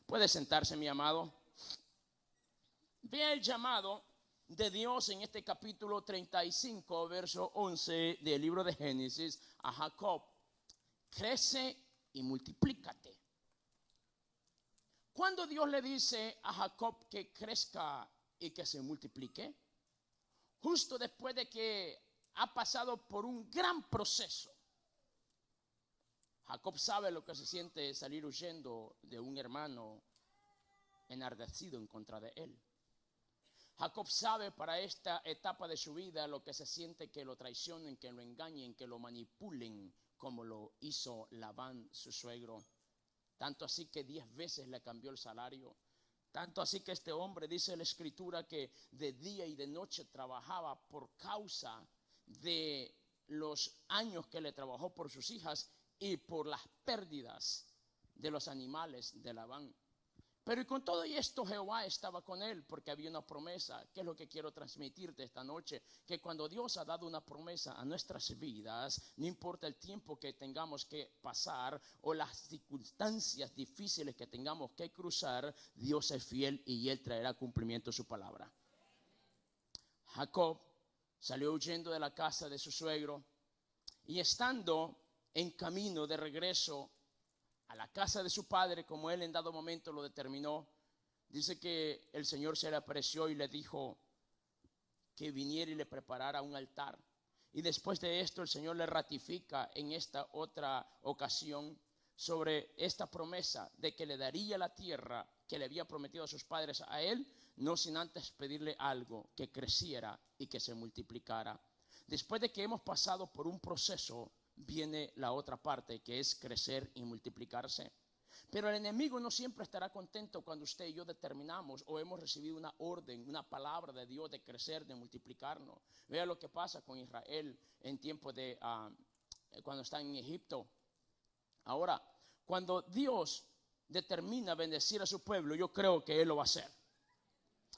Puede sentarse, mi amado. Vea el llamado de Dios en este capítulo 35, verso 11 del libro de Génesis a Jacob. Crece y multiplícate. Cuando Dios le dice a Jacob que crezca y que se multiplique, justo después de que ha pasado por un gran proceso. Jacob sabe lo que se siente salir huyendo de un hermano enardecido en contra de él. Jacob sabe para esta etapa de su vida lo que se siente que lo traicionen, que lo engañen, que lo manipulen, como lo hizo Labán, su suegro. Tanto así que 10 veces le cambió el salario. Tanto así que este hombre, dice la escritura, que de día y de noche trabajaba por causa de los años que le trabajó por sus hijas y por las pérdidas de los animales de Labán. Pero y con todo esto Jehová estaba con él, porque había una promesa. ¿Qué es lo que quiero transmitirte esta noche? Que cuando Dios ha dado una promesa a nuestras vidas, no importa el tiempo que tengamos que pasar o las circunstancias difíciles que tengamos que cruzar, Dios es fiel y Él traerá cumplimiento su palabra. Jacob salió huyendo de la casa de su suegro y estando en camino de regreso a la casa de su padre, como él en dado momento lo determinó, dice que el Señor se le apareció y le dijo que viniera y le preparara un altar. Y después de esto el Señor le ratifica en esta otra ocasión sobre esta promesa de que le daría la tierra que le había prometido a sus padres a él, no sin antes pedirle algo, que creciera y que se multiplicara. Después de que hemos pasado por un proceso, viene la otra parte, que es crecer y multiplicarse. Pero el enemigo no siempre estará contento cuando usted y yo determinamos o hemos recibido una orden, una palabra de Dios de crecer, de multiplicarnos. Vea lo que pasa con Israel en tiempo de cuando está en Egipto. Ahora, cuando Dios determina bendecir a su pueblo, yo creo que Él lo va a hacer.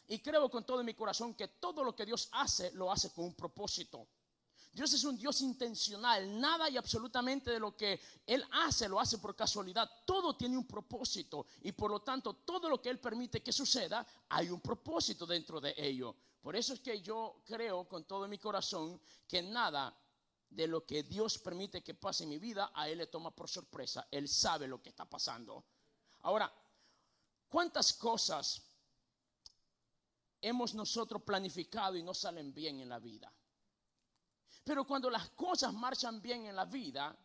Y creo con todo mi corazón que todo lo que Dios hace, lo hace con un propósito. Dios es un Dios intencional. Nada y absolutamente de lo que Él hace lo hace por casualidad. Todo tiene un propósito y por lo tanto todo lo que Él permite que suceda, hay un propósito dentro de ello. Por eso es que yo creo con todo mi corazón que nada de lo que Dios permite que pase en mi vida, a Él le toma por sorpresa. Él sabe lo que está pasando. Ahora, ¿cuántas cosas hemos nosotros planificado y no salen bien en la vida? Pero cuando las cosas marchan bien en la vida,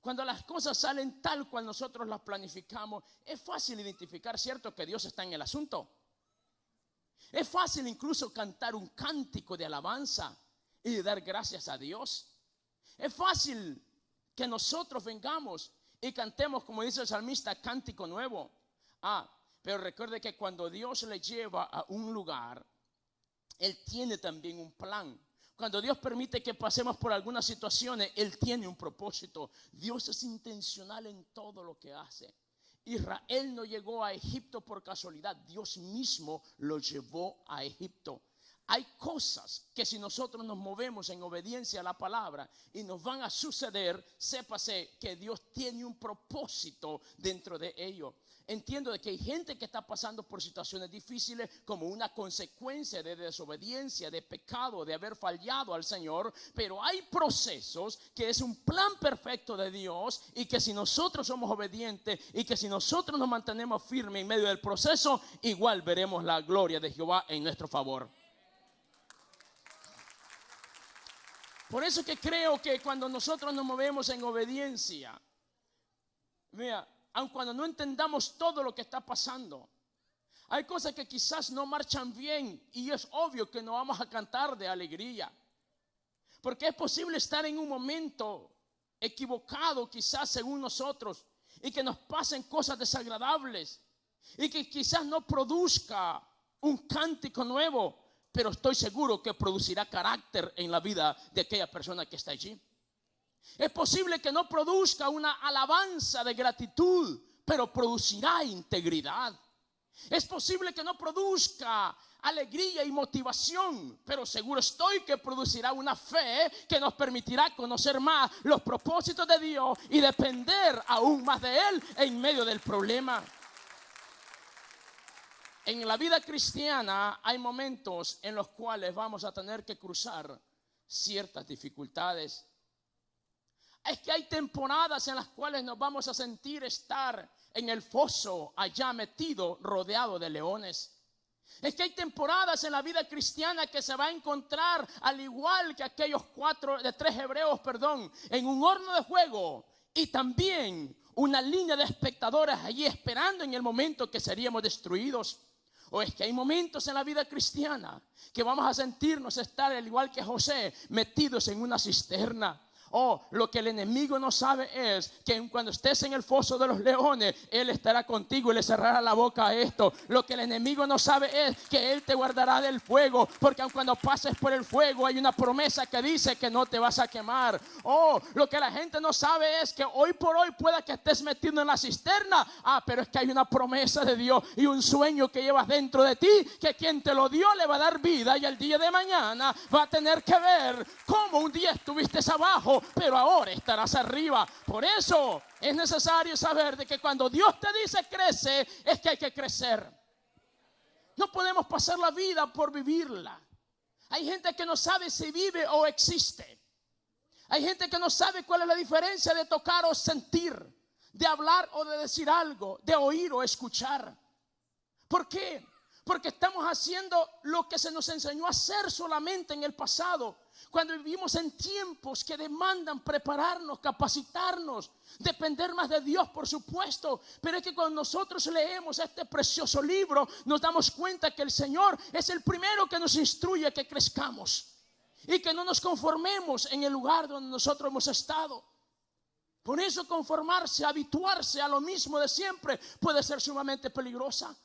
cuando las cosas salen tal cual nosotros las planificamos, es fácil identificar, ¿cierto?, que Dios está en el asunto. Es fácil incluso cantar un cántico de alabanza y de dar gracias a Dios. Es fácil que nosotros vengamos y cantemos, como dice el salmista, cántico nuevo. Pero recuerde que cuando Dios le lleva a un lugar, Él tiene también un plan. Cuando Dios permite que pasemos por algunas situaciones, Él tiene un propósito. Dios es intencional en todo lo que hace. Israel no llegó a Egipto por casualidad. Dios mismo lo llevó a Egipto. Hay cosas que si nosotros nos movemos en obediencia a la palabra y nos van a suceder, sépase que Dios tiene un propósito dentro de ello. Entiendo de que hay gente que está pasando por situaciones difíciles como una consecuencia de desobediencia, de pecado, de haber fallado al Señor. Pero hay procesos que es un plan perfecto de Dios y que si nosotros somos obedientes y que si nosotros nos mantenemos firmes en medio del proceso, igual veremos la gloria de Jehová en nuestro favor. Por eso que creo que cuando nosotros nos movemos en obediencia, mira, aun cuando no entendamos todo lo que está pasando, hay cosas que quizás no marchan bien y es obvio que no vamos a cantar de alegría, porque es posible estar en un momento equivocado quizás según nosotros y que nos pasen cosas desagradables y que quizás no produzca un cántico nuevo, pero estoy seguro que producirá carácter en la vida de aquella persona que está allí. Es posible que no produzca una alabanza de gratitud, pero producirá integridad. Es posible que no produzca alegría y motivación, pero seguro estoy que producirá una fe que nos permitirá conocer más los propósitos de Dios y depender aún más de Él en medio del problema. en la vida cristiana hay momentos en los cuales vamos a tener que cruzar ciertas dificultades. Es que hay temporadas en las cuales nos vamos a sentir estar en el foso allá metido, rodeado de leones. Es que hay temporadas en la vida cristiana que se va a encontrar, al igual que aquellos tres hebreos, en un horno de fuego, y también una línea de espectadores allí esperando en el momento que seríamos destruidos. O es que hay momentos en la vida cristiana que vamos a sentirnos estar, al igual que José, metidos en una cisterna. Lo que el enemigo no sabe es que cuando estés en el foso de los leones, Él estará contigo y le cerrará la boca a esto. Lo que el enemigo no sabe es que Él te guardará del fuego, porque aun cuando pases por el fuego hay una promesa que dice que no te vas a quemar. Lo que la gente no sabe es que hoy por hoy pueda que estés metido en la cisterna, pero es que hay una promesa de Dios y un sueño que llevas dentro de ti, que quien te lo dio le va a dar vida, y el día de mañana va a tener que ver cómo un día estuviste abajo, pero ahora estarás arriba. Por eso es necesario saber de que cuando Dios te dice crece, es que hay que crecer. No podemos pasar la vida por vivirla. Hay gente que no sabe si vive o existe. Hay gente que no sabe cuál es la diferencia de tocar o sentir, de hablar o de decir algo, de oír o escuchar. ¿Por qué? Porque estamos haciendo lo que se nos enseñó a hacer solamente en el pasado, cuando vivimos en tiempos que demandan prepararnos, capacitarnos, depender más de Dios, por supuesto. Pero es que cuando nosotros leemos este precioso libro, nos damos cuenta que el Señor es el primero que nos instruye a que crezcamos y que no nos conformemos en el lugar donde nosotros hemos estado. Por eso conformarse, habituarse a lo mismo de siempre puede ser sumamente peligrosa.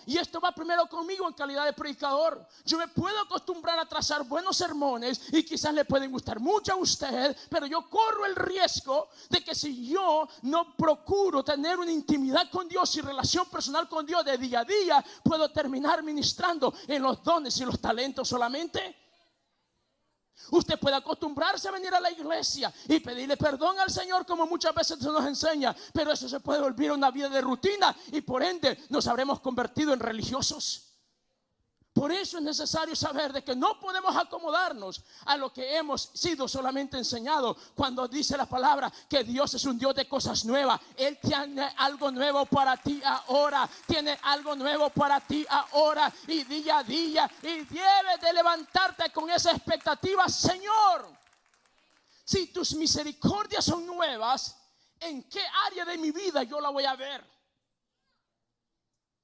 Y esto va primero conmigo en calidad de predicador. Yo me puedo acostumbrar a trazar buenos sermones y quizás le pueden gustar mucho a usted, pero yo corro el riesgo de que si yo no procuro tener una intimidad con Dios y relación personal con Dios de día a día, puedo terminar ministrando en los dones y los talentos solamente. Usted puede acostumbrarse a venir a la iglesia y pedirle perdón al Señor, como muchas veces se nos enseña, pero eso se puede volver una vida de rutina y por ende nos habremos convertido en religiosos. Por eso es necesario saber de que no podemos acomodarnos a lo que hemos sido solamente enseñados. Cuando dice la palabra que Dios es un Dios de cosas nuevas, Él tiene algo nuevo para ti ahora. Tiene algo nuevo para ti ahora y día a día. Y debes de levantarte con esa expectativa. Señor, si tus misericordias son nuevas, ¿en qué área de mi vida yo la voy a ver?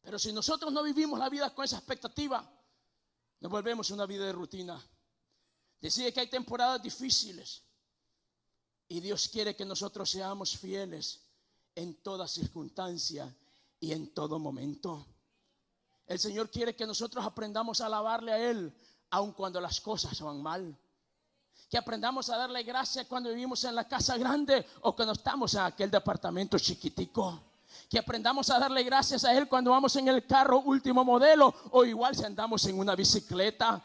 Pero si nosotros no vivimos la vida con esa expectativa, nos volvemos una vida de rutina. Decide que hay temporadas difíciles y Dios quiere que nosotros seamos fieles en toda circunstancia y en todo momento. El Señor quiere que nosotros aprendamos a alabarle a Él aun cuando las cosas van mal. Que aprendamos a darle gracias cuando vivimos en la casa grande o cuando estamos en aquel departamento chiquitico. Que aprendamos a darle gracias a Él cuando vamos en el carro último modelo o igual si andamos en una bicicleta.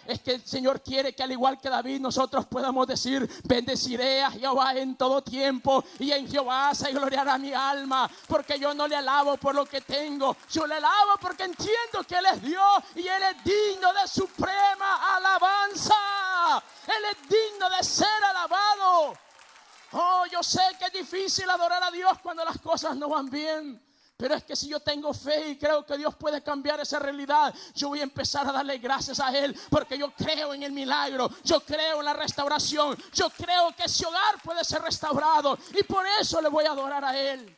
Es que el Señor quiere que al igual que David nosotros podamos decir: bendeciré a Jehová en todo tiempo y en Jehová se gloriará mi alma, porque yo no le alabo por lo que tengo, yo le alabo porque entiendo que Él es Dios y Él es digno de suprema alabanza. Él es digno de ser alabado. Yo sé que es difícil adorar a Dios cuando las cosas no van bien, pero es que si yo tengo fe y creo que Dios puede cambiar esa realidad, yo voy a empezar a darle gracias a Él, porque yo creo en el milagro, yo creo en la restauración, yo creo que ese hogar puede ser restaurado y por eso le voy a adorar a Él.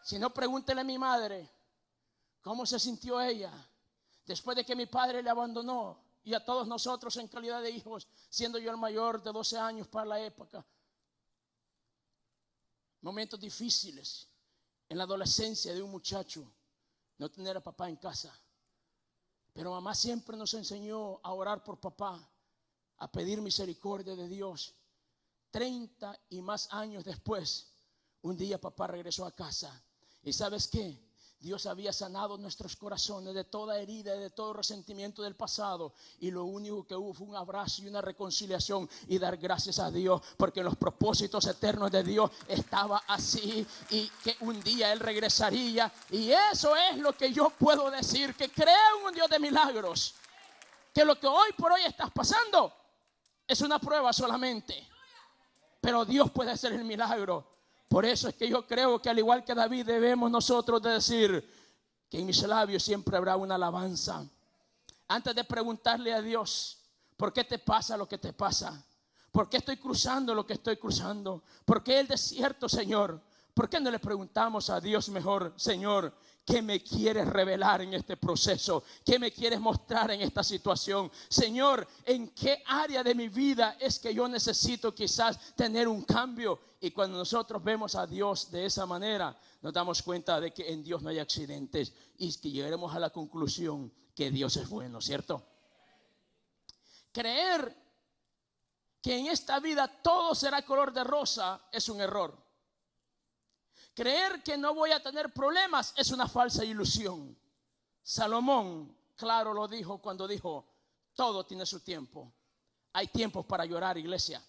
Si no, pregúntele a mi madre cómo se sintió ella después de que mi padre le abandonó, y a todos nosotros en calidad de hijos, siendo yo el mayor de 12 años para la época. Momentos difíciles en la adolescencia de un muchacho, no tener a papá en casa. Pero mamá siempre nos enseñó a orar por papá, a pedir misericordia de Dios. 30 y más años después, un día papá regresó a casa. ¿Y sabes qué? Dios había sanado nuestros corazones de toda herida y de todo resentimiento del pasado. Y lo único que hubo fue un abrazo y una reconciliación y dar gracias a Dios, porque los propósitos eternos de Dios estaban así y que un día Él regresaría. Y eso es lo que yo puedo decir, que creo en un Dios de milagros. Que lo que hoy por hoy estás pasando es una prueba solamente, pero Dios puede hacer el milagro. Por eso es que yo creo que al igual que David debemos nosotros de decir que en mis labios siempre habrá una alabanza. Antes de preguntarle a Dios, ¿por qué te pasa lo que te pasa? ¿Por qué estoy cruzando lo que estoy cruzando? ¿Por qué el desierto, Señor? ¿Por qué no le preguntamos a Dios mejor, Señor, qué me quieres revelar en este proceso? ¿Qué me quieres mostrar en esta situación? Señor, ¿en qué área de mi vida es que yo necesito quizás tener un cambio? Y cuando nosotros vemos a Dios de esa manera, nos damos cuenta de que en Dios no hay accidentes y que llegaremos a la conclusión que Dios es bueno, ¿cierto? Creer que en esta vida todo será color de rosa es un error. Creer que no voy a tener problemas es una falsa ilusión. Salomón, claro, lo dijo cuando dijo: todo tiene su tiempo. Hay tiempos para llorar, iglesia.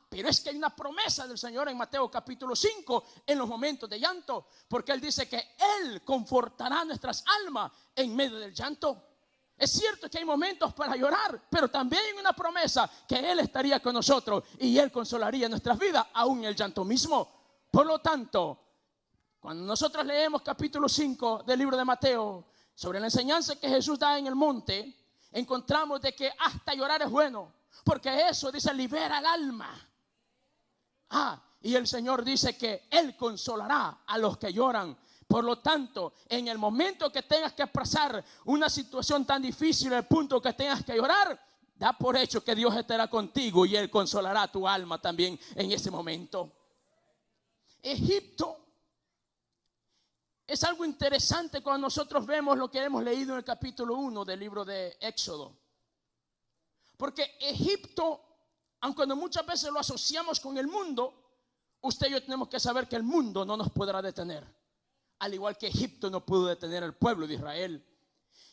Pero es que hay una promesa del Señor en Mateo capítulo 5 en los momentos de llanto, porque Él dice que Él confortará nuestras almas en medio del llanto. Es cierto que hay momentos para llorar, pero también hay una promesa que Él estaría con nosotros y Él consolaría nuestras vidas, aún en el llanto mismo. Por lo tanto, cuando nosotros leemos capítulo 5 del libro de Mateo, sobre la enseñanza que Jesús da en el monte, encontramos de que hasta llorar es bueno, porque eso, dice, libera el alma. Y el Señor dice que Él consolará a los que lloran. Por lo tanto, en el momento que tengas que pasar una situación tan difícil, el punto que tengas que llorar, da por hecho que Dios estará contigo y Él consolará tu alma también en ese momento. Egipto es algo interesante cuando nosotros vemos lo que hemos leído en el capítulo 1 del libro de Éxodo. Porque Egipto, aunque muchas veces lo asociamos con el mundo, usted y yo tenemos que saber que el mundo no nos podrá detener. Al igual que Egipto no pudo detener al pueblo de Israel.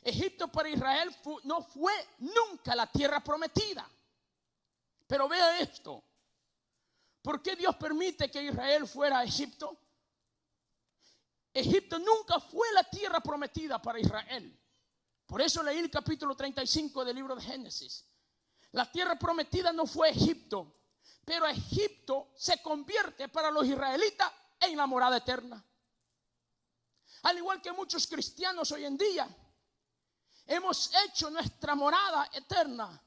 Egipto para Israel no fue nunca la tierra prometida. Pero vea esto. ¿Por qué Dios permite que Israel fuera a Egipto? Egipto nunca fue la tierra prometida para Israel. Por eso leí el capítulo 35 del libro de Génesis. La tierra prometida no fue Egipto, pero Egipto se convierte para los israelitas en la morada eterna. Al igual que muchos cristianos hoy en día, hemos hecho nuestra morada eterna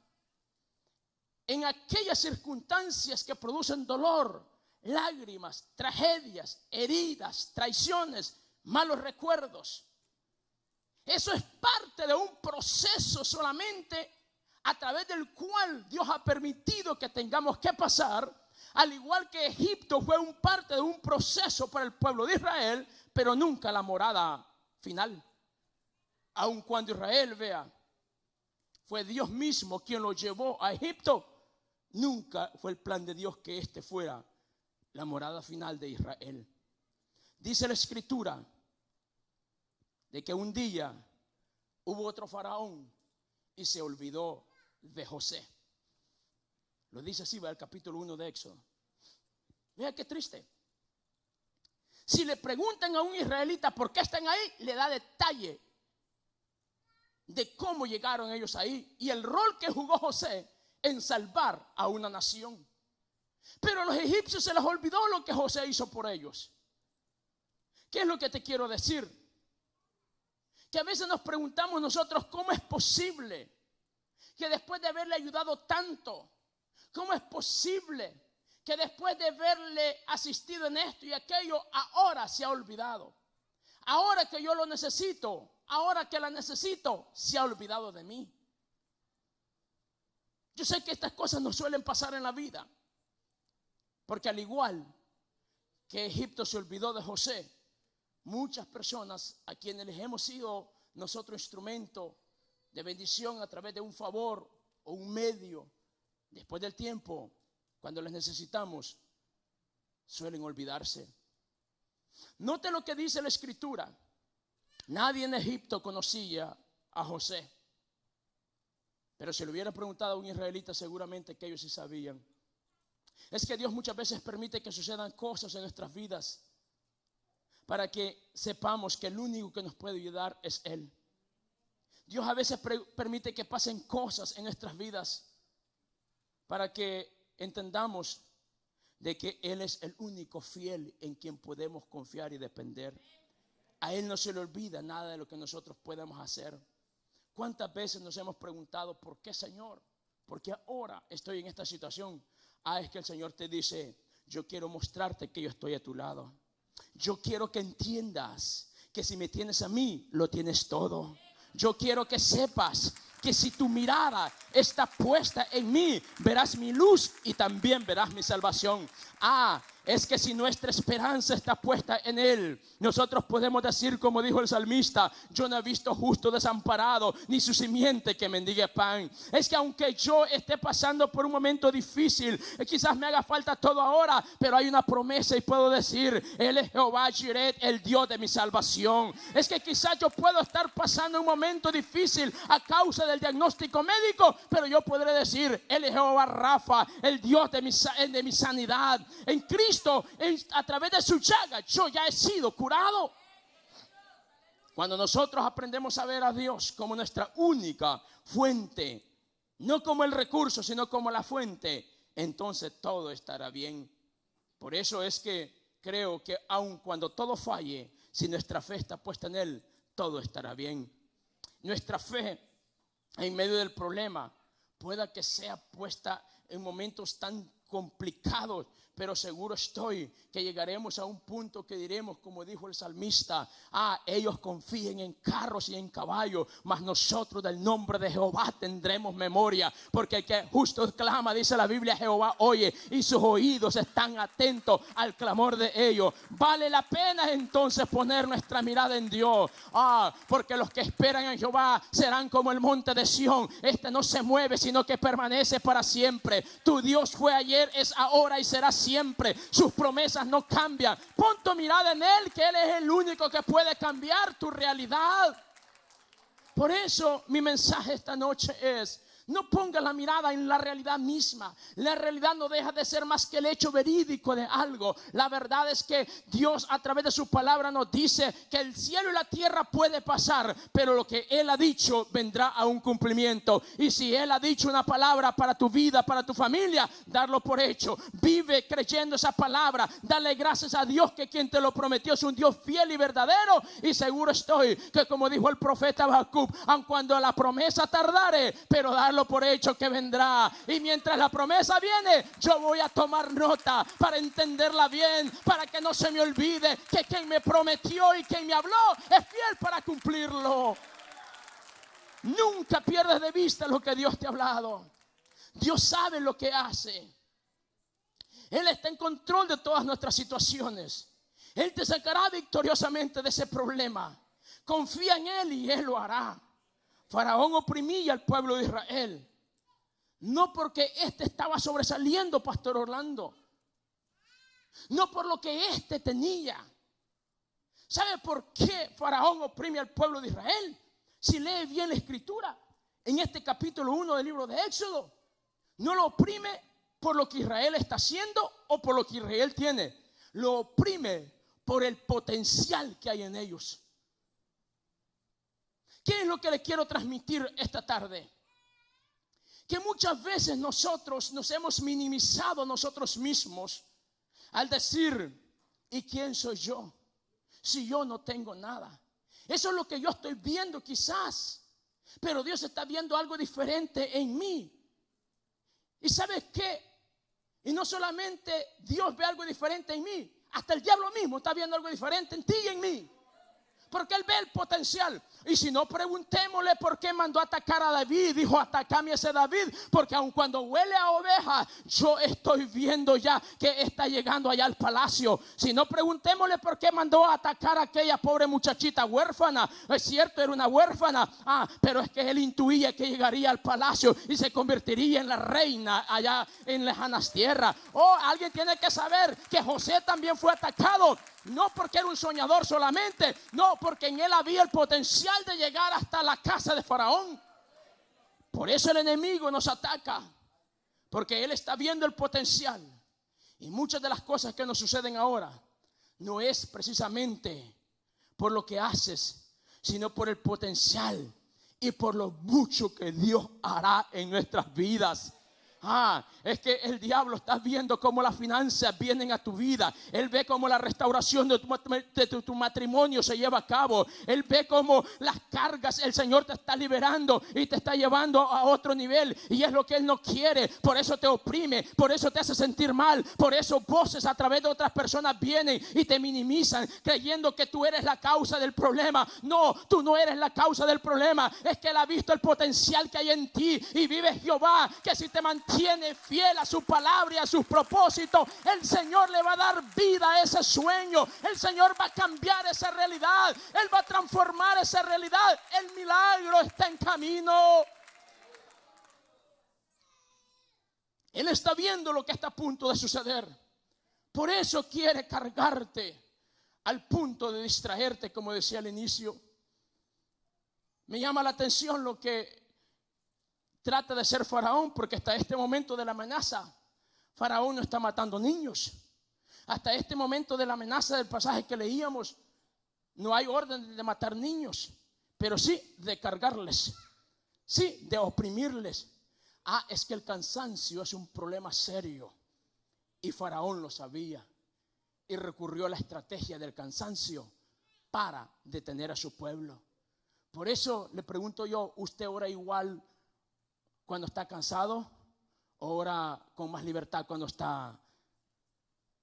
en aquellas circunstancias que producen dolor, lágrimas, tragedias, heridas, traiciones, malos recuerdos. Eso es parte de un proceso solamente a través del cual Dios ha permitido que tengamos que pasar, al igual que Egipto fue parte de un proceso para el pueblo de Israel, pero nunca la morada final. Aun cuando Israel, vea, fue Dios mismo quien lo llevó a Egipto, nunca fue el plan de Dios que este fuera la morada final de Israel. Dice la Escritura de que un día hubo otro faraón y se olvidó de José. Lo dice así, va el capítulo 1 de Éxodo. Vea qué triste. Si le preguntan a un israelita por qué están ahí, le da detalle de cómo llegaron ellos ahí y el rol que jugó José en salvar a una nación. Pero a los egipcios se les olvidó lo que José hizo por ellos. ¿Qué es lo que te quiero decir? Que a veces nos preguntamos nosotros cómo es posible que después de haberle ayudado tanto, cómo es posible que después de haberle asistido en esto y aquello, ahora se ha olvidado. Ahora que yo lo necesito, ahora que la necesito, se ha olvidado de mí. Yo sé que estas cosas no suelen pasar en la vida, porque al igual que Egipto se olvidó de José, muchas personas a quienes les hemos sido nosotros instrumento de bendición a través de un favor o un medio, después del tiempo, cuando les necesitamos, suelen olvidarse. Note lo que dice la Escritura. Nadie en Egipto conocía a José. Pero si le hubiera preguntado a un israelita, seguramente que ellos sí sabían. Es que Dios muchas veces permite que sucedan cosas en nuestras vidas para que sepamos que el único que nos puede ayudar es Él. Dios a veces permite que pasen cosas en nuestras vidas para que entendamos de que Él es el único fiel en quien podemos confiar y depender. A Él no se le olvida nada de lo que nosotros podemos hacer. ¿Cuántas veces nos hemos preguntado por qué, Señor? ¿Por qué ahora estoy en esta situación? Es que el Señor te dice: yo quiero mostrarte que yo estoy a tu lado. Yo quiero que entiendas que si me tienes a mí, lo tienes todo. Yo quiero que sepas que si tu mirada está puesta en mí, verás mi luz y también verás mi salvación. Es que si nuestra esperanza está puesta en Él, nosotros podemos decir como dijo el salmista: yo no he visto justo desamparado, ni su simiente que mendigue pan. Es que aunque yo esté pasando por un momento difícil, quizás me haga falta todo ahora, pero hay una promesa y puedo decir: Él es Jehová Jireh, el Dios de mi salvación. Es que quizás yo puedo estar pasando un momento difícil a causa del diagnóstico médico, pero yo podré decir: Él es Jehová Rafa, el Dios de mi sanidad. En Cristo, a través de su llaga, yo ya he sido curado. Cuando nosotros aprendemos a ver a Dios como nuestra única fuente, no como el recurso, sino como la fuente, entonces todo estará bien. Por eso es que creo que aun cuando todo falle, si nuestra fe está puesta en Él, todo estará bien. Nuestra fe en medio del problema pueda que sea puesta en momentos tan complicados, pero seguro estoy que llegaremos a un punto que diremos como dijo el salmista: ellos confíen en carros y en caballos, mas nosotros del nombre de Jehová tendremos memoria. Porque el que justo clama, dice la Biblia, Jehová oye y sus oídos están atentos al clamor de ellos. Vale la pena entonces poner nuestra mirada en Dios, porque los que esperan en Jehová serán como el monte de Sión. Este no se mueve, sino que permanece para siempre. Tu Dios fue ayer, es ahora y será siempre. Sus promesas no cambian. Pon tu mirada en Él, que Él es el único que puede cambiar tu realidad. Por eso mi mensaje esta noche es: no ponga la mirada en la realidad misma. La realidad no deja de ser más que el hecho verídico de algo. La verdad es que Dios a través de su palabra nos dice que el cielo y la tierra puede pasar, pero lo que Él ha dicho vendrá a un cumplimiento. Y si Él ha dicho una palabra para tu vida, para tu familia, darlo por hecho. Vive creyendo esa palabra. Dale gracias a Dios que quien te lo prometió es un Dios fiel y verdadero. Y seguro estoy que, como dijo el profeta Habacuc, aun cuando la promesa tardare, pero darlo por hecho que vendrá. Y mientras la promesa viene, yo voy a tomar nota para entenderla bien, para que no se me olvide que quien me prometió y quien me habló es fiel para cumplirlo. Nunca pierdas de vista lo que Dios te ha hablado. Dios sabe lo que hace. Él está en control de todas nuestras situaciones. Él te sacará victoriosamente de ese problema. Confía en Él y Él lo hará. Faraón oprimía al pueblo de Israel, no porque estaba sobresaliendo, Pastor Orlando, no por lo que tenía. ¿Sabe por qué Faraón oprime al pueblo de Israel? Si lee bien la escritura, en este capítulo 1 del libro de Éxodo, no lo oprime por lo que Israel está haciendo o por lo que Israel tiene. Lo oprime por el potencial que hay en ellos. ¿Qué es lo que le quiero transmitir esta tarde? Que muchas veces nosotros nos hemos minimizado nosotros mismos al decir: ¿y quién soy yo? Si yo no tengo nada. Eso es lo que yo estoy viendo quizás, pero Dios está viendo algo diferente en mí. ¿Y sabes qué? Y no solamente Dios ve algo diferente en mí, hasta el diablo mismo está viendo algo diferente en ti y en mí. Porque Él ve el potencial. Y si no, preguntémosle por qué mandó a atacar a David. Dijo: atacame a ese David, porque aun cuando huele a oveja, yo estoy viendo ya que está llegando allá al palacio. Si no, preguntémosle por qué mandó a atacar a aquella pobre muchachita huérfana. Es cierto, era una huérfana, pero es que Él intuía que llegaría al palacio y se convertiría en la reina allá en lejanas tierras. Alguien tiene que saber que José también fue atacado, No porque era un soñador solamente, no, porque en él había el potencial de llegar hasta la casa de Faraón. Por eso el enemigo nos ataca, porque él está viendo el potencial. Y muchas de las cosas que nos suceden ahora no es precisamente por lo que haces, sino por el potencial y por lo mucho que Dios hará en nuestras vidas. Es que el diablo está viendo cómo las finanzas vienen a tu vida. Él ve cómo la restauración de tu matrimonio se lleva a cabo. Él ve cómo las cargas el Señor te está liberando y te está llevando a otro nivel. Y es lo que Él no quiere. Por eso te oprime, por eso te hace sentir mal. Por eso voces a través de otras personas vienen y te minimizan, creyendo que tú eres la causa del problema. No, tú no eres la causa del problema. Es que Él ha visto el potencial que hay en ti. Y vive Jehová, que si te mantiene fiel a su palabra y a sus propósitos, el Señor le va a dar vida a ese sueño. El Señor va a cambiar esa realidad. Él va a transformar esa realidad. El milagro está en camino. Él está viendo lo que está a punto de suceder. Por eso quiere cargarte al punto de distraerte, como decía al inicio. Me llama la atención lo que trata de ser Faraón, porque hasta este momento de la amenaza, Faraón no está matando niños. Hasta este momento de la amenaza del pasaje que leíamos, no hay orden de matar niños, pero sí de cargarles, sí de oprimirles. Es que el cansancio es un problema serio, y Faraón lo sabía y recurrió a la estrategia del cansancio para detener a su pueblo. Por eso le pregunto yo, ¿usted ora igual cuando está cansado o ora con más libertad cuando está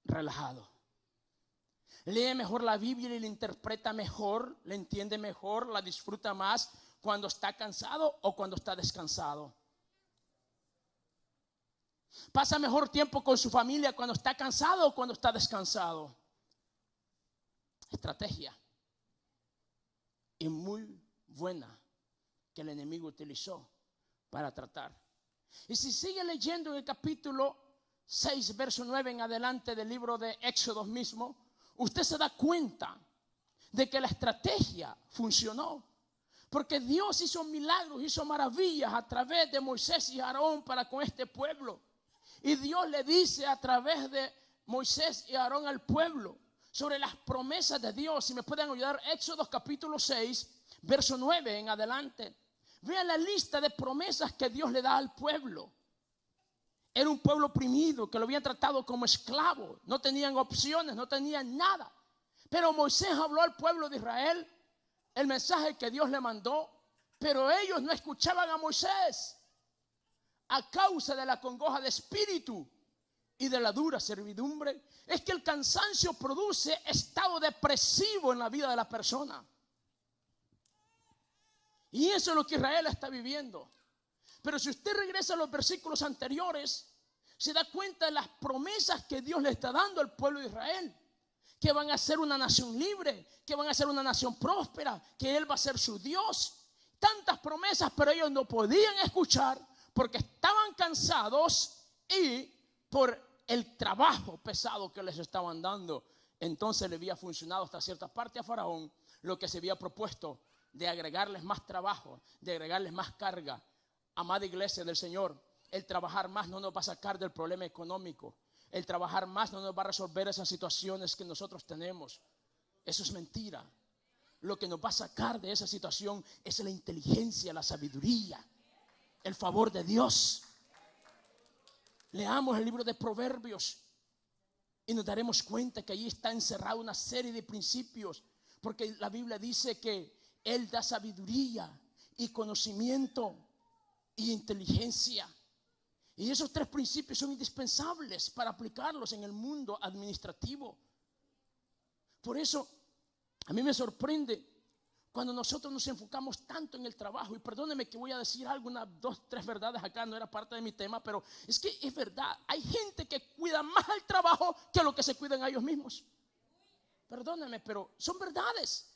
relajado? ¿Lee mejor la Biblia y la interpreta mejor, la entiende mejor, la disfruta más cuando está cansado o cuando está descansado? ¿Pasa mejor tiempo con su familia cuando está cansado o cuando está descansado? Estrategia. Y muy buena que el enemigo utilizó para tratar. Y si sigue leyendo en el capítulo 6, verso 9 en adelante del libro de Éxodo mismo, usted se da cuenta de que la estrategia funcionó. Porque Dios hizo milagros, hizo maravillas a través de Moisés y Aarón para con este pueblo. Y Dios le dice a través de Moisés y Aarón al pueblo sobre las promesas de Dios. Si me pueden ayudar, Éxodo capítulo 6, verso 9 en adelante. Vean la lista de promesas que Dios le da al pueblo. Era un pueblo oprimido, que lo habían tratado como esclavo. No tenían opciones, no tenían nada. Pero Moisés habló al pueblo de Israel el mensaje que Dios le mandó, pero ellos no escuchaban a Moisés a causa de la congoja de espíritu y de la dura servidumbre. Es que el cansancio produce estado depresivo en la vida de la persona. Y eso es lo que Israel está viviendo. Pero si usted regresa a los versículos anteriores, se da cuenta de las promesas que Dios le está dando al pueblo de Israel. Que van a ser una nación libre, que van a ser una nación próspera, que Él va a ser su Dios. Tantas promesas, pero ellos no podían escuchar porque estaban cansados y por el trabajo pesado que les estaban dando. Entonces le había funcionado hasta cierta parte a Faraón lo que se había propuesto de agregarles más trabajo, de agregarles más carga. Amada iglesia del Señor, el trabajar más no nos va a sacar del problema económico. El trabajar más no nos va a resolver esas situaciones que nosotros tenemos. Eso es mentira. Lo que nos va a sacar de esa situación es la inteligencia, la sabiduría, el favor de Dios. Leamos el libro de Proverbios y nos daremos cuenta que allí está encerrada una serie de principios, porque la Biblia dice que Él da sabiduría y conocimiento y inteligencia. Y esos tres principios son indispensables para aplicarlos en el mundo administrativo. Por eso a mí me sorprende cuando nosotros nos enfocamos tanto en el trabajo. Y perdóneme que voy a decir algo, unas 2, 3 verdades acá, no era parte de mi tema, pero es que es verdad. Hay gente que cuida más el trabajo que lo que se cuidan a ellos mismos. Perdóneme, pero son verdades.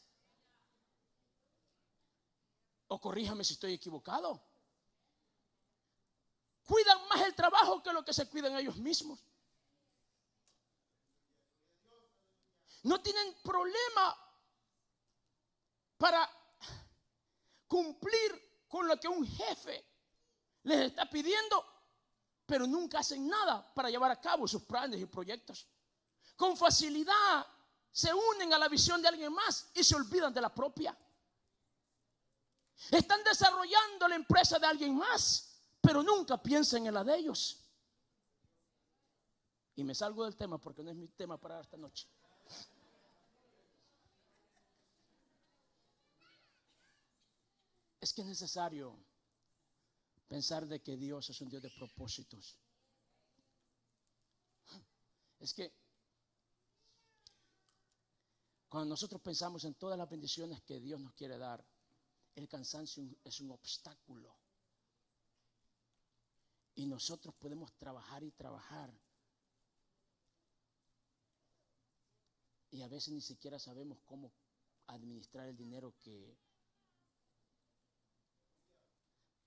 O corríjame si estoy equivocado. Cuidan más el trabajo que lo que se cuidan ellos mismos. no tienen problema para cumplir con lo que un jefe les está pidiendo, pero nunca hacen nada para llevar a cabo sus planes y proyectos. Con facilidad se unen a la visión de alguien más y se olvidan de la propia. Están desarrollando la empresa de alguien más, pero nunca piensan en la de ellos. Y me salgo del tema porque no es mi tema para esta noche. Es que es necesario pensar de que Dios es un Dios de propósitos. Es que cuando nosotros pensamos en todas las bendiciones que Dios nos quiere dar, el cansancio es un obstáculo. Y nosotros podemos trabajar y trabajar. Y a veces ni siquiera sabemos cómo administrar el dinero que...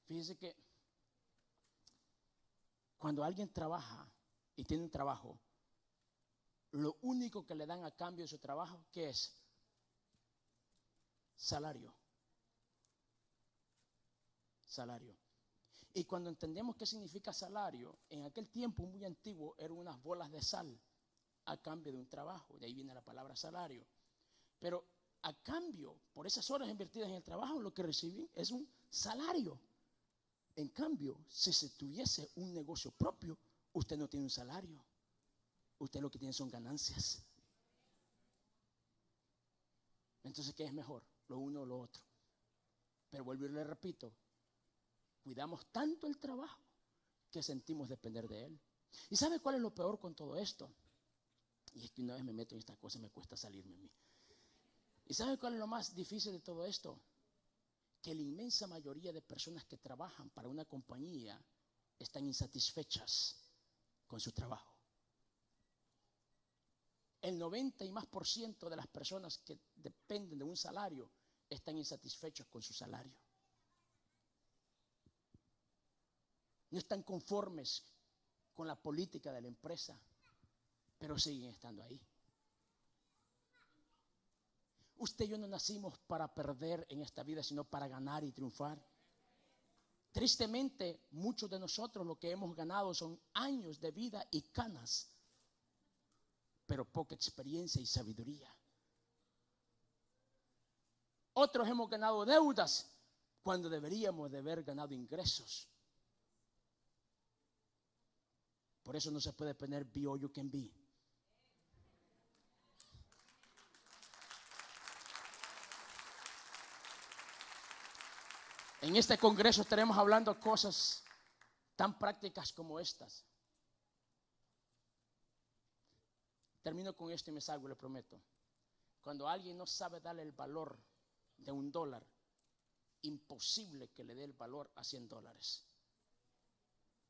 Fíjense que cuando alguien trabaja y tiene un trabajo, lo único que le dan a cambio de su trabajo, ¿qué es? Salario. Salario. Y cuando entendemos qué significa salario, en aquel tiempo muy antiguo eran unas bolas de sal a cambio de un trabajo. De ahí viene la palabra salario. Pero a cambio, por esas horas invertidas en el trabajo, lo que recibí es un salario. En cambio, si se tuviese un negocio propio, usted no tiene un salario. Usted lo que tiene son ganancias. Entonces, ¿qué es mejor? Lo uno o lo otro. Pero vuelvo y le repito, cuidamos tanto el trabajo que sentimos depender de él. ¿Y sabe cuál es lo peor con todo esto? Y es que una vez me meto en esta cosa me cuesta salirme a mí. ¿Y sabe cuál es lo más difícil de todo esto? Que la inmensa mayoría de personas que trabajan para una compañía están insatisfechas con su trabajo. El 90% y más de las personas que dependen de un salario están insatisfechos con su salario. No están conformes con la política de la empresa, pero siguen estando ahí. Usted y yo no nacimos para perder en esta vida, sino para ganar y triunfar. Tristemente, muchos de nosotros lo que hemos ganado son años de vida y canas, pero poca experiencia y sabiduría. Otros hemos ganado deudas cuando deberíamos de haber ganado ingresos. Por eso no se puede poner be all you can be. En este congreso estaremos hablando cosas tan prácticas como estas. Termino con esto y me salgo, le prometo. Cuando alguien no sabe darle el valor de $1, imposible que le dé el valor a $100.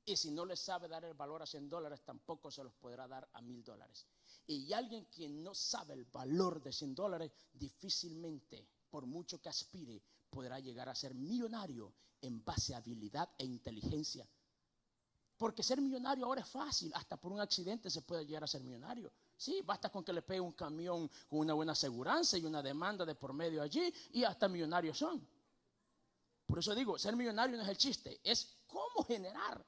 Y si no le sabe dar el valor a $100, tampoco se los podrá dar a $1000. Y alguien que no sabe el valor de $100, difícilmente, por mucho que aspire, podrá llegar a ser millonario en base a habilidad e inteligencia. Porque ser millonario ahora es fácil, hasta por un accidente se puede llegar a ser millonario. Sí, basta con que le pegue un camión con una buena aseguranza y una demanda de por medio allí y hasta millonarios son. Por eso digo, ser millonario no es el chiste, es cómo generar,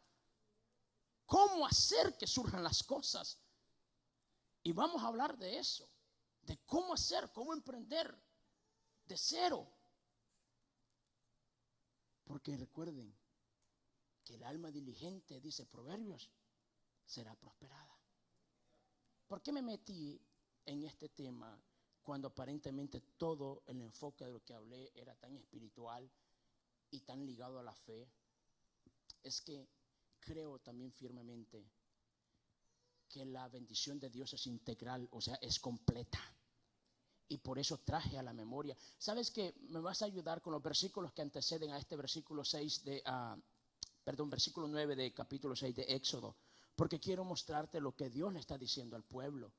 cómo hacer que surjan las cosas. Y vamos a hablar de eso, de cómo hacer, cómo emprender de cero. Porque recuerden que el alma diligente, dice Proverbios, será prosperada. ¿Por qué me metí en este tema cuando aparentemente todo el enfoque de lo que hablé era tan espiritual y tan ligado a la fe? Es que creo también firmemente que la bendición de Dios es integral, o sea, es completa. Y por eso traje a la memoria. ¿Sabes qué? Me vas a ayudar con los versículos que anteceden a este versículo 6 de, versículo 9 de capítulo 6 de Éxodo. Porque quiero mostrarte lo que Dios le está diciendo al pueblo.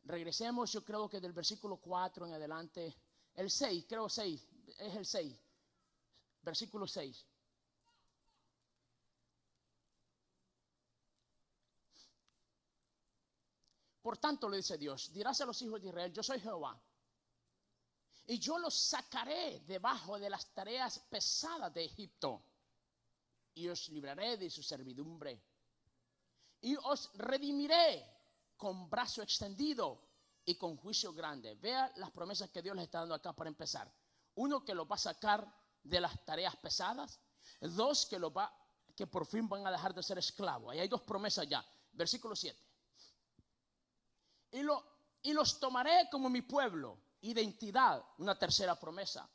Regresemos, yo creo que del versículo 4 en adelante. El 6, creo 6, es el 6. Versículo 6. Por tanto, le dice Dios, dirás a los hijos de Israel, yo soy Jehová. Y yo los sacaré debajo de las tareas pesadas de Egipto. Y os libraré de su servidumbre. Y os redimiré con brazo extendido y con juicio grande. Vea las promesas que Dios les está dando acá para empezar. Uno, que los va a sacar de las tareas pesadas. Dos, que por fin van a dejar de ser esclavos. Ahí hay dos promesas ya. Versículo 7. Y los tomaré como mi pueblo. Identidad, una tercera promesa.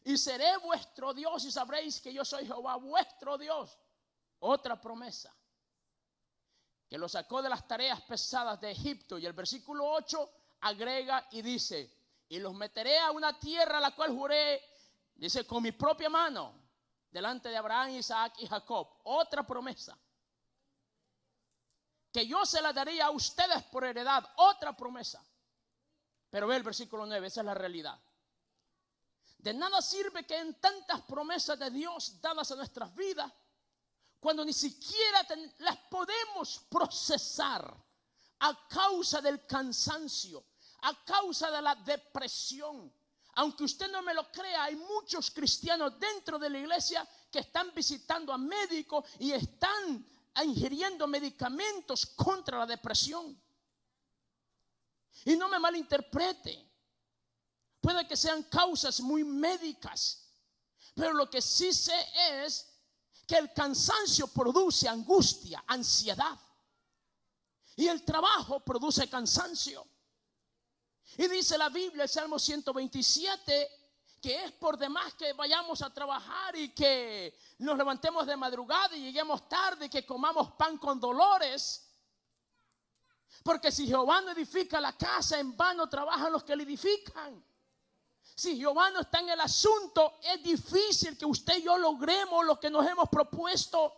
Y seré vuestro Dios y sabréis que yo soy Jehová vuestro Dios. Otra promesa. Que lo sacó de las tareas pesadas de Egipto. Y el versículo 8 agrega y dice, y los meteré a una tierra a la cual juré, dice, con mi propia mano, delante de Abraham, Isaac y Jacob. Otra promesa. Que yo se la daría a ustedes por heredad. Otra promesa. Pero ve el versículo 9, esa es la realidad. De nada sirve que en tantas promesas de Dios dadas a nuestras vidas, cuando ni siquiera las podemos procesar a causa del cansancio, a causa de la depresión. Aunque usted no me lo crea, hay muchos cristianos dentro de la iglesia que están visitando a médicos y están ingiriendo medicamentos contra la depresión. Y no me malinterprete, puede que sean causas muy médicas, pero lo que sí sé es que el cansancio produce angustia, ansiedad, y el trabajo produce cansancio. Y dice la Biblia, el Salmo 127, que es por demás que vayamos a trabajar y que nos levantemos de madrugada y lleguemos tarde y que comamos pan con dolores. Porque si Jehová no edifica la casa, en vano trabajan los que la edifican. Si Jehová no está en el asunto, es difícil que usted y yo logremos lo que nos hemos propuesto.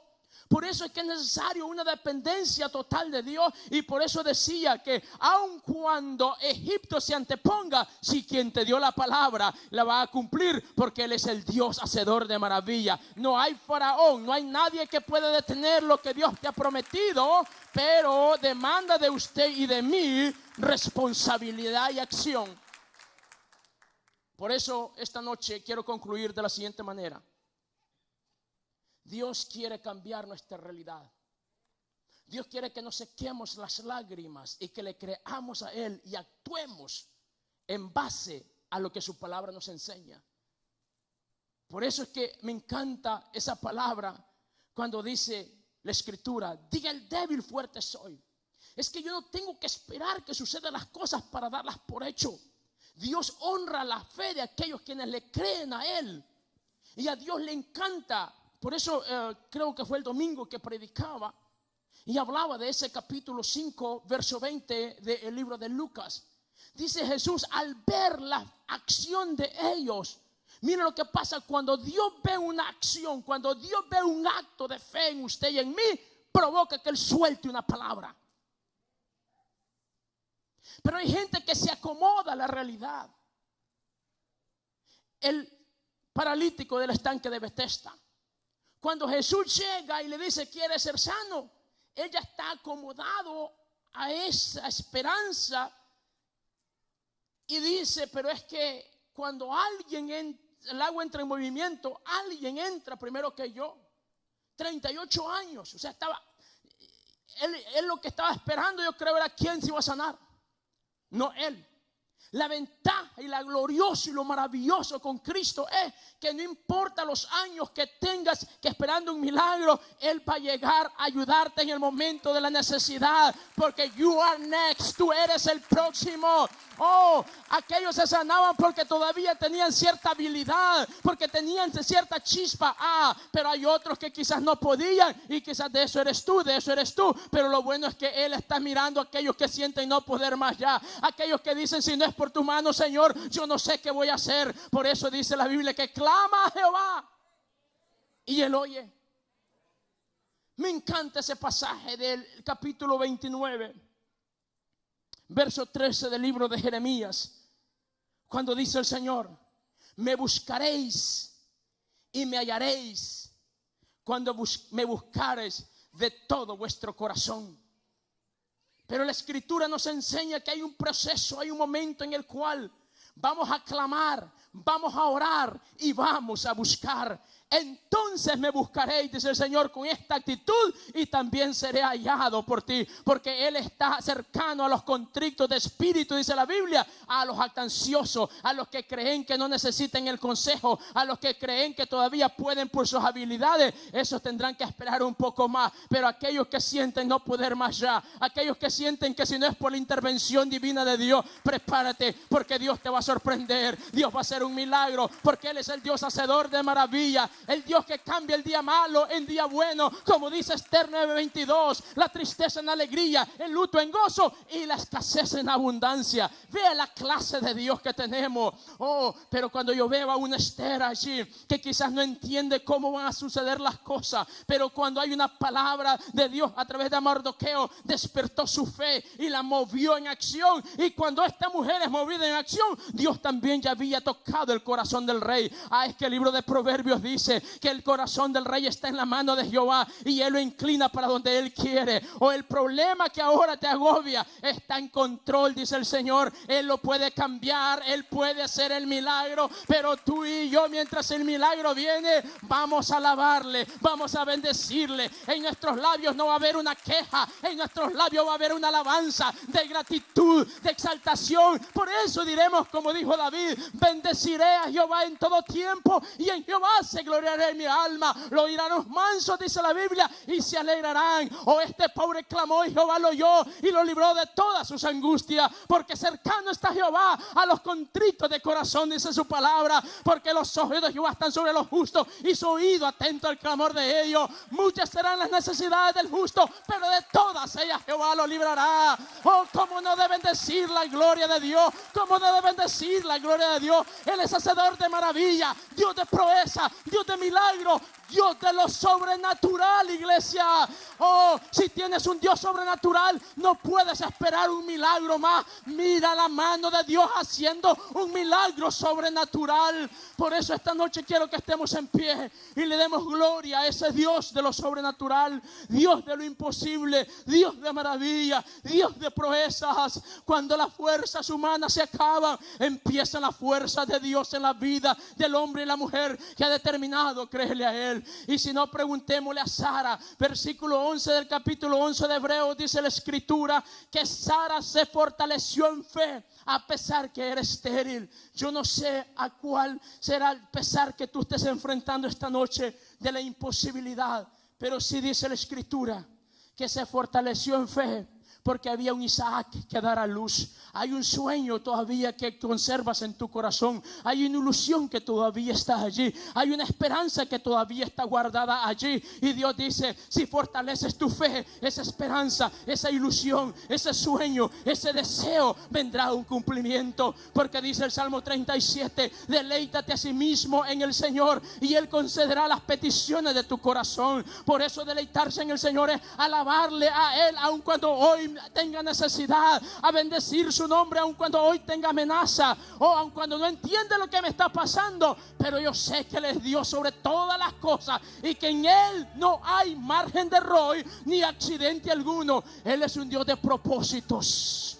Por eso es que es necesario una dependencia total de Dios. Y por eso decía que aun cuando Egipto se anteponga, si quien te dio la palabra la va a cumplir, porque Él es el Dios hacedor de maravilla. No hay faraón, no hay nadie que pueda detener lo que Dios te ha prometido, pero demanda de usted y de mí responsabilidad y acción. Por eso esta noche quiero concluir de la siguiente manera. Dios quiere cambiar nuestra realidad. Dios quiere que nos sequemos las lágrimas y que le creamos a Él y actuemos en base a lo que su palabra nos enseña. Por eso es que me encanta esa palabra cuando dice la Escritura, diga el débil, fuerte soy. Es que yo no tengo que esperar que sucedan las cosas para darlas por hecho. Dios honra la fe de aquellos quienes le creen a Él. Y a Dios le encanta. Por eso creo que fue el domingo que predicaba y hablaba de ese capítulo 5, verso 20 del libro de Lucas. Dice Jesús, al ver la acción de ellos, mira lo que pasa cuando Dios ve una acción, cuando Dios ve un acto de fe en usted y en mí, provoca que Él suelte una palabra. Pero hay gente que se acomoda a la realidad. El paralítico del estanque de Betesda, cuando Jesús llega y le dice quiere ser sano, él ya está acomodado a esa esperanza y dice, pero es que cuando el agua entra en movimiento, alguien entra primero que yo. 38 años, o sea, él lo que estaba esperando, yo creo, era quién se iba a sanar, no él. La ventaja y la glorioso y lo maravilloso con Cristo es que no importa los años que tengas que esperando un milagro, Él va a llegar a ayudarte en el momento de la necesidad, porque you are next, tú eres el próximo. Oh, aquellos se sanaban porque todavía tenían cierta habilidad, porque tenían cierta chispa. Pero hay otros que quizás no podían y quizás de eso eres tú, Pero lo bueno es que Él está mirando a aquellos que sienten no poder más ya. Aquellos que dicen, si no es por tu mano, Señor, yo no sé qué voy a hacer. Por eso dice la Biblia que clama a Jehová y Él oye. Me encanta ese pasaje del capítulo 29. Verso 13 del libro de Jeremías, cuando dice el Señor, me buscaréis y me hallaréis cuando me buscaréis de todo vuestro corazón. Pero la Escritura nos enseña que hay un proceso, hay un momento en el cual vamos a clamar, vamos a orar y vamos a buscar. Entonces me buscaréis, dice el Señor, con esta actitud, y también seré hallado por ti, porque Él está cercano a los contritos de espíritu, dice la Biblia, a los jactanciosos, a los que creen que no necesitan el consejo, a los que creen que todavía pueden por sus habilidades. Esos tendrán que esperar un poco más. Pero aquellos que sienten no poder más ya, aquellos que sienten que si no es por la intervención divina de Dios, prepárate, porque Dios te va a sorprender. Dios va a hacer un milagro, porque Él es el Dios hacedor de maravillas, el Dios que cambia el día malo en día bueno, como dice Esther 9:22, la tristeza en alegría, el luto en gozo y la escasez en abundancia. Vea la clase de Dios que tenemos. Pero cuando yo veo a una Esther allí que quizás no entiende cómo van a suceder las cosas, pero cuando hay una palabra de Dios a través de Mardoqueo, despertó su fe y la movió en acción. Y cuando esta mujer es movida en acción, Dios también ya había tocado el corazón del rey. Es que el libro de Proverbios dice que el corazón del rey está en la mano de Jehová y Él lo inclina para donde Él quiere. El problema que ahora te agobia está en control, dice el Señor. Él lo puede cambiar, Él puede hacer el milagro, pero tú y yo, mientras el milagro viene, vamos a alabarle, vamos a bendecirle. En nuestros labios no va a haber una queja, en nuestros labios va a haber una alabanza de gratitud, de exaltación. Por eso diremos, como dijo David: bendeciré a Jehová en todo tiempo, y en Jehová se gloriará mi alma. Lo oirán los mansos, dice la Biblia, y se alegrarán. Este pobre clamó y Jehová lo oyó y lo libró de todas sus angustias, porque cercano está Jehová a los contritos de corazón, dice su palabra, porque los ojos de Jehová están sobre los justos y su oído atento al clamor de ellos. Muchas serán las necesidades del justo, pero de todas ellas Jehová lo librará. Cómo no deben decir la gloria de Dios, cómo no deben decir la gloria de Dios. Él es hacedor de maravilla, Dios de proeza, Dios de milagro, Dios de lo sobrenatural, iglesia. Si tienes un Dios sobrenatural, no puedes esperar un milagro más. Mira la mano de Dios haciendo un milagro sobrenatural. Por eso esta noche quiero que estemos en pie y le demos gloria a ese Dios de lo sobrenatural, Dios de lo imposible, Dios de maravilla, Dios de proezas. Cuando las fuerzas humanas se acaban, empiezan las fuerzas de Dios en la vida del hombre y la mujer que ha determinado creerle a Él. Y si no, preguntémosle a Sara. Versículo 11 del capítulo 11 de Hebreos, dice la Escritura que Sara se fortaleció en fe a pesar que era estéril. Yo no sé a cuál será el pesar que tú estés enfrentando esta noche de la imposibilidad, pero sí dice la Escritura que se fortaleció en fe porque había un Isaac que dar a luz. Hay un sueño todavía que conservas en tu corazón. Hay una ilusión que todavía está allí. Hay una esperanza que todavía está guardada allí. Y Dios dice: si fortaleces tu fe, esa esperanza, esa ilusión, ese sueño, ese deseo, vendrá un cumplimiento. Porque dice el Salmo 37: deleítate a sí mismo en el Señor y Él concederá las peticiones de tu corazón. Por eso deleitarse en el Señor es alabarle a Él aun cuando hoy tenga necesidad, a bendecir su nombre aun cuando hoy tenga amenaza, aun cuando no entiende lo que me está pasando. Pero yo sé que Él es Dios sobre todas las cosas y que en Él no hay margen de error ni accidente alguno. Él es un Dios de propósitos.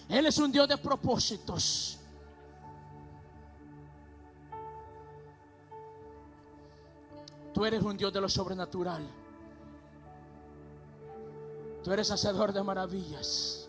Él es un Dios de propósitos. Tú eres un Dios de lo sobrenatural. Tú eres hacedor de maravillas.